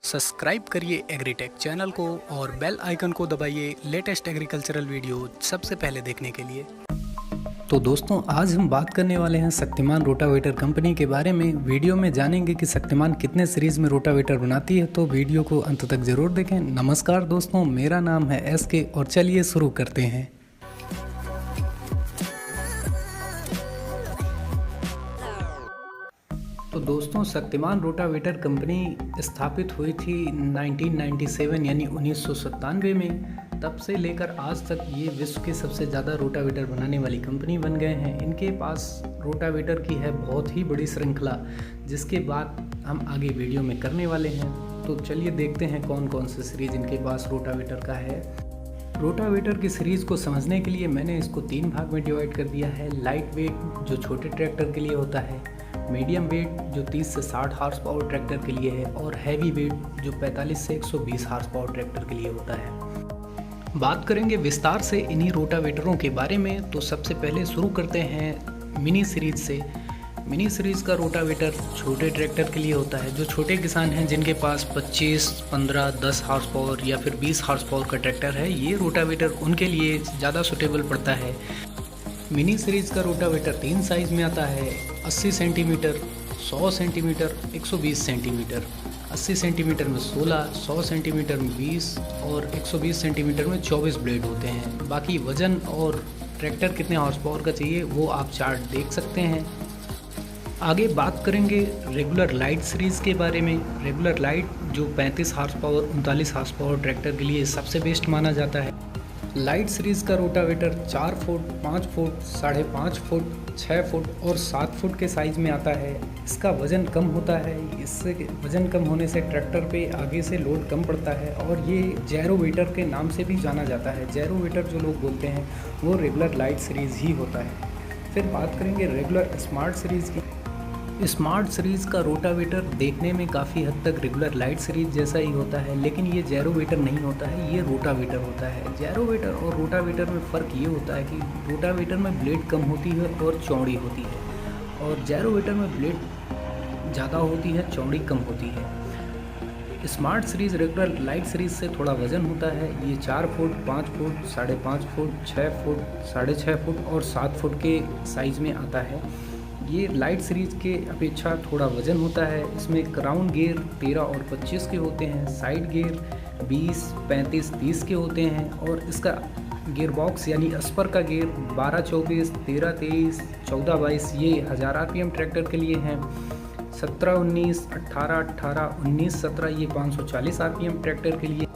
Subscribe करिए agritech channel को और बेल आइकन को दबाइए लेटेस्ट एग्रीकल्चरल वीडियो सबसे पहले देखने के लिए। तो दोस्तों, आज हम बात करने वाले हैं शक्तिमान रोटावेटर कंपनी के बारे में। वीडियो में जानेंगे कि शक्तिमान कितने सीरीज में रोटावेटर बनाती है, तो वीडियो को अंत तक जरूर देखें। नमस्कार दोस्तों, मेरा नाम है SK और चलिए शुरू करते हैं। तो दोस्तों, शक्तिमान रोटावेटर कंपनी स्थापित हुई थी 1997 यानी 1997 में। तब से लेकर आज तक ये विश्व के सबसे ज़्यादा रोटावेटर बनाने वाली कंपनी बन गए हैं। इनके पास रोटावेटर की है बहुत ही बड़ी श्रृंखला, जिसके बाद हम आगे वीडियो में करने वाले हैं। तो चलिए देखते हैं कौन कौन से सीरीज़ इनके पास रोटावेटर का है। रोटावेटर की सीरीज़ को समझने के लिए मैंने इसको 3 भाग में डिवाइड कर दिया है। लाइट वेट जो छोटे ट्रैक्टर के लिए होता है, मीडियम वेट जो 30 से 60 हार्स पावर ट्रैक्टर के लिए है, और हैवी वेट जो 45 से 120 हार्स पावर ट्रैक्टर के लिए होता है। बात करेंगे विस्तार से इन्हीं रोटावेटरों के बारे में। तो सबसे पहले शुरू करते हैं मिनी सीरीज से। मिनी सीरीज़ का रोटावेटर छोटे ट्रैक्टर के लिए होता है। जो छोटे किसान हैं जिनके पास 25, 15, 10 हार्स पावर या फिर 20 हार्स पावर का ट्रैक्टर है, ये रोटावेटर उनके लिए ज़्यादा सूटेबल पड़ता है। मिनी सीरीज़ का रोटावेटर 3 साइज़ में आता है: 80 सेंटीमीटर, 100 सेंटीमीटर, 120 सेंटीमीटर। 80 सेंटीमीटर में 16, 100 सेंटीमीटर में 20 और 120 सेंटीमीटर में 24 ब्लेड होते हैं। बाकी वज़न और ट्रैक्टर कितने हॉर्स पावर का चाहिए वो आप चार्ट देख सकते हैं। आगे बात करेंगे रेगुलर लाइट सीरीज़ के बारे में। रेगुलर लाइट जो 35 horse power, 39 horse power tractor के लिए सबसे बेस्ट माना जाता है। लाइट सीरीज़ का rotavator 4 foot, 5 foot, 5.5 foot, 6 foot और 7 फुट के साइज़ में आता है। इसका वज़न कम होता है। इससे वज़न कम होने से ट्रैक्टर पे आगे से लोड कम पड़ता है और ये जैरोवेटर के नाम से भी जाना जाता है। जैरोवेटर जो लोग बोलते हैं वो रेगुलर लाइट सीरीज़ ही होता है। फिर बात करेंगे रेगुलर स्मार्ट सीरीज़ की। स्मार्ट सीरीज़ का रोटावेटर देखने में काफ़ी हद तक रेगुलर लाइट सीरीज़ जैसा ही होता है, लेकिन ये जैरोवेटर नहीं होता है, ये रोटावेटर होता है। जैरोवेटर और रोटावेटर में फ़र्क ये होता है कि रोटावेटर में ब्लेड कम होती है और चौड़ी होती है, और जैरोवेटर में ब्लेड ज़्यादा होती है, चौड़ी कम होती है। Smart series regular light series से थोड़ा वज़न होता है। ये 4 foot, 5 foot, 5.5 foot, 6 foot, 6.5 foot और 7 फुट के साइज़ में आता है। ये लाइट सीरीज़ के अपेक्षा थोड़ा वज़न होता है। इसमें क्राउन गियर 13 और 25 के होते हैं, साइड गियर 20, 35, 30 के होते हैं, और इसका गियर बॉक्स यानी स्पर का गियर 12, 24, 13, 23, 14, 22 ये 1000 RPM ट्रैक्टर के लिए हैं। 17, 19, 18, 18, 19, 17 ये 540 RPM ट्रैक्टर के लिए।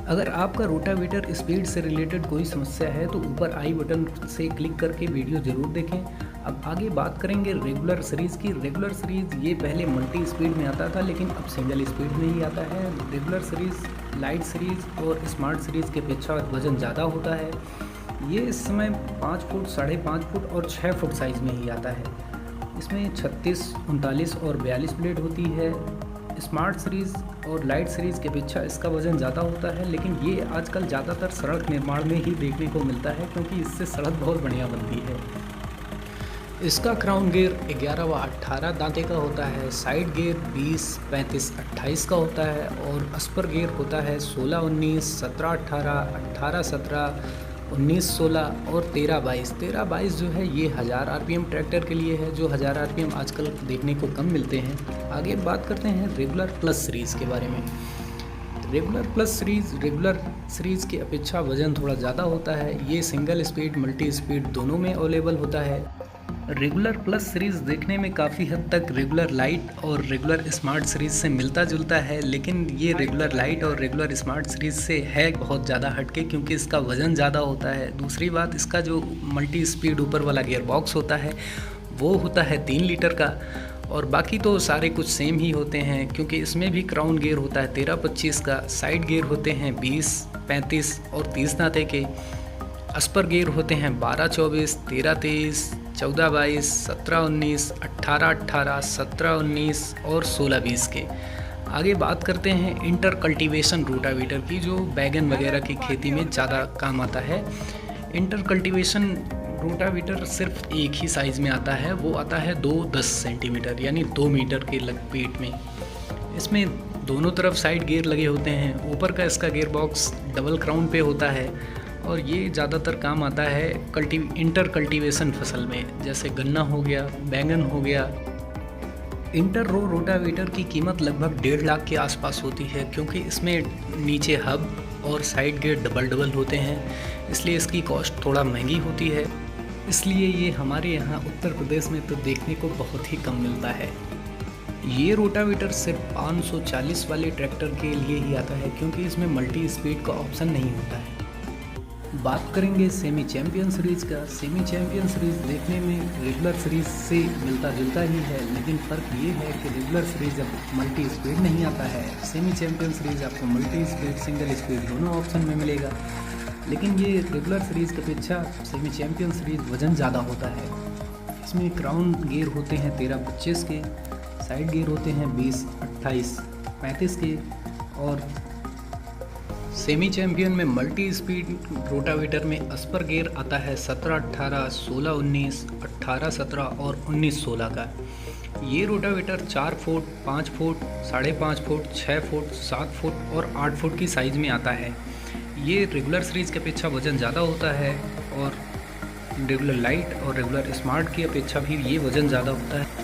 अगर आपका रोटावेटर स्पीड से रिलेटेड कोई समस्या है तो ऊपर आई बटन से क्लिक करके वीडियो ज़रूर देखें। अब आगे बात करेंगे रेगुलर सीरीज़ की। रेगुलर सीरीज़ ये पहले मल्टी स्पीड में आता था, लेकिन अब सिंगल स्पीड में ही आता है। रेगुलर सीरीज़ लाइट सीरीज़ और स्मार्ट सीरीज़ के अपेक्षा वज़न ज़्यादा होता है। ये इस समय 5 फुट, 5.5 फुट और 6 फुट साइज़ में ही आता है। इसमें 36, 39 और 42 ब्लेड होती है। स्मार्ट सीरीज़ और लाइट सीरीज़ के अपेक्षा इसका वज़न ज़्यादा होता है, लेकिन ये आजकल ज़्यादातर सड़क निर्माण में ही देखने को मिलता है, क्योंकि इससे सड़क बहुत बढ़िया बनती है। इसका क्राउन गियर 11 व 18 दांते का होता है, साइड गियर 20, 35, 28 का होता है, और स्पर गियर होता है 16, 19, 17, 18, 18, 17, 19, 16 और 13, 22। 13, 22 जो है ये 1000 RPM ट्रैक्टर के लिए है, जो 1000 RPM आजकल देखने को कम मिलते हैं। आगे बात करते हैं रेगुलर प्लस सीरीज़ के बारे में। Regular plus series regular series की अपेक्षा वज़न थोड़ा ज़्यादा होता है। ये सिंगल स्पीड, मल्टी स्पीड दोनों में अवेलेबल होता है। रेगुलर प्लस सीरीज़ देखने में काफ़ी हद तक रेगुलर लाइट और रेगुलर स्मार्ट सीरीज़ से मिलता जुलता है, लेकिन ये रेगुलर लाइट और रेगुलर स्मार्ट सीरीज़ से है बहुत ज़्यादा हटके, क्योंकि इसका वज़न ज़्यादा होता है। दूसरी बात, इसका जो मल्टी स्पीड ऊपर वाला गियर बॉक्स होता है वो होता है 3 लीटर का, और बाकी तो सारे कुछ सेम ही होते हैं, क्योंकि इसमें भी क्राउन गियर होता है 13, 25 का, साइड गियर होते हैं 20, 35 और 30 दांते के, स्पर गियर होते हैं 12, 24, 13, 23, 14, 22, 17, 19, 18, 18, 17, 19 और 16, 20 के। आगे बात करते हैं इंटर कल्टीवेशन रोटावेटर की, जो बैगन वगैरह की खेती में ज़्यादा काम आता है। इंटर कल्टीवेशन रोटावेटर सिर्फ एक ही साइज़ में आता है, वो आता है 2-10 सेंटीमीटर यानी 2 मीटर के लग पेट में। इसमें दोनों तरफ साइड गियर लगे होते हैं। ऊपर का इसका गियर बॉक्स डबल क्राउन पे होता है और ये ज़्यादातर काम आता है इंटर कल्टीवेशन फसल में, जैसे गन्ना हो गया, बैंगन हो गया। इंटर रो रोटावेटर की कीमत लगभग 1.5 लाख के आसपास होती है, क्योंकि इसमें नीचे हब और साइड गियर डबल होते हैं, इसलिए इसकी कॉस्ट थोड़ा महंगी होती है। इसलिए ये हमारे यहाँ उत्तर प्रदेश में तो देखने को बहुत ही कम मिलता है। ये रोटावेटर सिर्फ 540 वाले ट्रैक्टर के लिए ही आता है, क्योंकि इसमें मल्टी स्पीड का ऑप्शन नहीं होता है। बात करेंगे सेमी चैम्पियन सीरीज़ का। सेमी चैम्पियन सीरीज़ देखने में रेगुलर सीरीज़ से मिलता जुलता ही है, लेकिन फ़र्क ये है कि रेगुलर सीरीज़ अब मल्टी स्पीड नहीं आता है। सेमी चैम्पियन सीरीज़ आपको मल्टी स्पीड, सिंगल स्पीड दोनों ऑप्शन में मिलेगा, लेकिन ये रेगुलर सीरीज़ की अपेक्षा सेमी चैम्पियन सीरीज़ वज़न ज़्यादा होता है। इसमें क्राउन गियर होते हैं 13-25 के, साइड गियर होते हैं 20, 28, 35 के, और सेमी चैम्पियन में मल्टी स्पीड रोटावेटर में अस्पर गियर आता है 17, 18, 16, 19, 18, 17 और 19, 16 का। ये rotavator 4 foot, 5 foot, 5.5 foot, 6 foot, 7 foot और 8 फुट की साइज़ में आता है। ये रेगुलर सीरीज़ की अपेक्षा वज़न ज़्यादा होता है, और रेगुलर लाइट और रेगुलर स्मार्ट की अपेक्षा भी ये वज़न ज़्यादा होता है।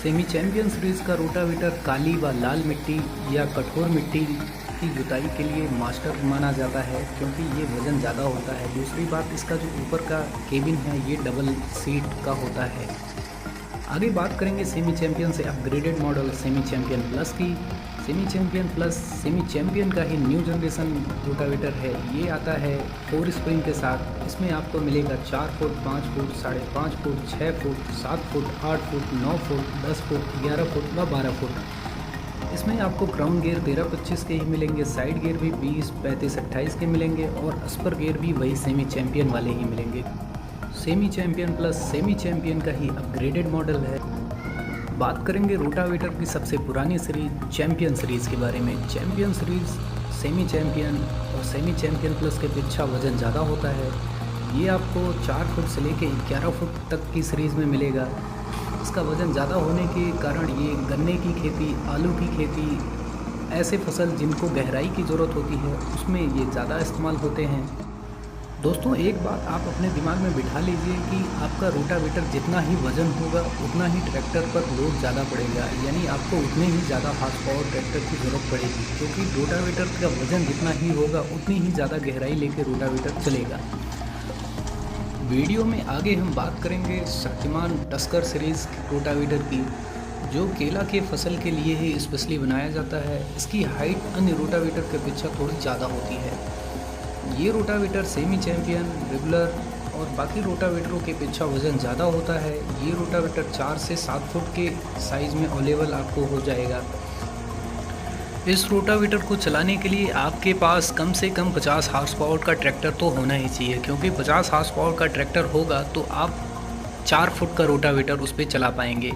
सेमी चैम्पियन सीरीज़ का रोटावेटर काली व लाल मिट्टी या कठोर मिट्टी की जुताई के लिए मास्टर माना जाता है, क्योंकि ये वज़न ज़्यादा होता है। दूसरी बात, इसका जो ऊपर का केबिन है ये डबल सीट का होता है। आगे बात करेंगे सेमी चैम्पियन से upgraded model semi champion plus की। Semi champion plus semi champion का ही न्यू जनरेशन रोटावेटर है। ये आता है 4 स्प्रिंग के साथ। इसमें आपको मिलेगा 4 foot, 5 foot, 5.5 foot, 6 foot, 7 foot, 8 foot, 9 foot, 10 foot, 11 foot व 12 फुट। इसमें आपको क्राउन गियर 13-25 के ही मिलेंगे, साइड गियर भी 20, 35, 28 के मिलेंगे, और अस्पर गियर भी वही सेमी चैम्पियन वाले ही मिलेंगे। Semi champion plus semi champion का ही अपग्रेडेड मॉडल है। बात करेंगे रोटावेटर की सबसे पुरानी सीरीज चैम्पियन सीरीज़ के बारे में। चैम्पियन सीरीज़ सेमी चैम्पियन और सेमी चैम्पियन प्लस के अपेक्षा वज़न ज़्यादा होता है। ये आपको 4 फुट से लेकर 11 फुट तक की सीरीज़ में मिलेगा। इसका वज़न ज़्यादा होने के कारण ये गन्ने की खेती, आलू की खेती, ऐसे फसल जिनको गहराई की ज़रूरत होती है उसमें ये ज़्यादा इस्तेमाल होते हैं। दोस्तों, एक बात आप अपने दिमाग में बिठा लीजिए कि आपका रोटावेटर जितना ही वज़न होगा उतना ही ट्रैक्टर पर लोड ज़्यादा पड़ेगा, यानी आपको उतने ही ज़्यादा हार्स पावर ट्रैक्टर की ज़रूरत पड़ेगी, क्योंकि रोटावेटर का वज़न जितना ही होगा उतनी ही ज़्यादा गहराई लेकर रोटावेटर चलेगा। वीडियो में आगे हम बात करेंगे शक्तिमान टस्कर सीरीज़ रोटावेटर की, जो केला के फसल के लिए ही स्पेशली बनाया जाता है। इसकी हाइट अन्य रोटावेटर की अपेक्षा थोड़ी ज़्यादा होती है। ये रोटावेटर सेमी चैम्पियन, रेगुलर और बाकी रोटावेटरों के अपेक्षा वज़न ज़्यादा होता है। ये रोटावेटर 4 से 7 फुट के साइज़ में अवेलेबल आपको हो जाएगा। इस रोटावेटर को चलाने के लिए आपके पास कम से कम 50 हार्स पावर का ट्रैक्टर तो होना ही चाहिए, क्योंकि 50 हार्स पावर का ट्रैक्टर होगा तो आप 4 फुट का रोटावेटर उस पर चला पाएंगे।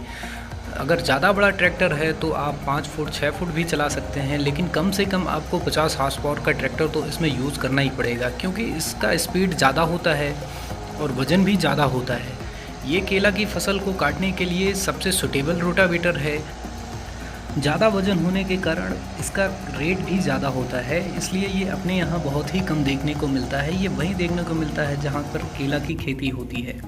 अगर ज़्यादा बड़ा ट्रैक्टर है तो आप 5 फुट 6 फुट भी चला सकते हैं, लेकिन कम से कम आपको 50 हार्स पावर का ट्रैक्टर तो इसमें यूज़ करना ही पड़ेगा, क्योंकि इसका स्पीड ज़्यादा होता है और वज़न भी ज़्यादा होता है। ये केला की फसल को काटने के लिए सबसे सूटेबल रोटावेटर है। ज़्यादा वज़न होने के कारण इसका रेट भी ज़्यादा होता है, इसलिए ये अपने यहाँ बहुत ही कम देखने को मिलता है। ये वहीं देखने को मिलता है जहाँ पर केला की खेती होती है।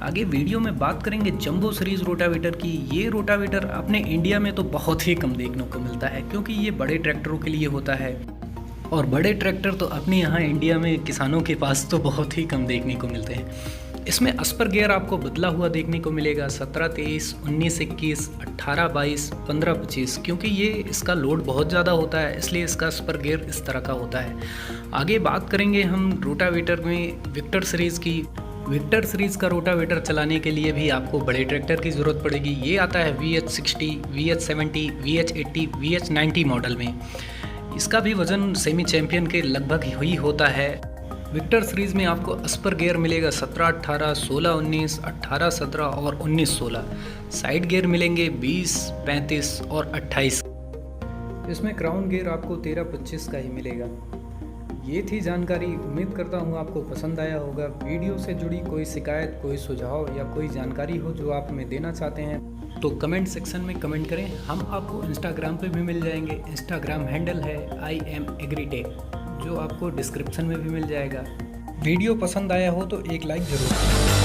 आगे वीडियो में बात करेंगे जंबो सीरीज़ रोटावेटर की। ये रोटावेटर अपने इंडिया में तो बहुत ही कम देखने को मिलता है, क्योंकि ये बड़े ट्रैक्टरों के लिए होता है, और बड़े ट्रैक्टर तो अपने यहाँ इंडिया में किसानों के पास तो बहुत ही कम देखने को मिलते हैं। इसमें अस्पर गियर आपको बदला हुआ देखने को मिलेगा 17-23, 19-21, 18-22, 15-25, क्योंकि ये इसका लोड बहुत ज़्यादा होता है, इसलिए इसका अस्पर गियर इस तरह का होता है। आगे बात करेंगे हम रोटावेटर में विक्टर सीरीज़ की। विक्टर सीरीज़ का रोटावेटर चलाने के लिए भी आपको बड़े ट्रैक्टर की ज़रूरत पड़ेगी। ये आता है VH60, VH70, VH80, VH90 model में। इसका भी वज़न सेमी चैम्पियन के लगभग ही होता है। विक्टर सीरीज़ में आपको अस्पर गियर मिलेगा 17-18, 16-19, 18-17 और 19-16। साइड गियर मिलेंगे 20, 35 और 28। इसमें क्राउन गियर आपको 13-25 का ही मिलेगा। ये थी जानकारी। उम्मीद करता हूँ आपको पसंद आया होगा। वीडियो से जुड़ी कोई शिकायत, कोई सुझाव या कोई जानकारी हो जो आप हमें देना चाहते हैं तो कमेंट सेक्शन में कमेंट करें। हम आपको इंस्टाग्राम पे भी मिल जाएंगे। इंस्टाग्राम हैंडल है IamAgriTech, जो आपको डिस्क्रिप्शन में भी मिल जाएगा। वीडियो पसंद आया हो तो एक लाइक ज़रूर करें।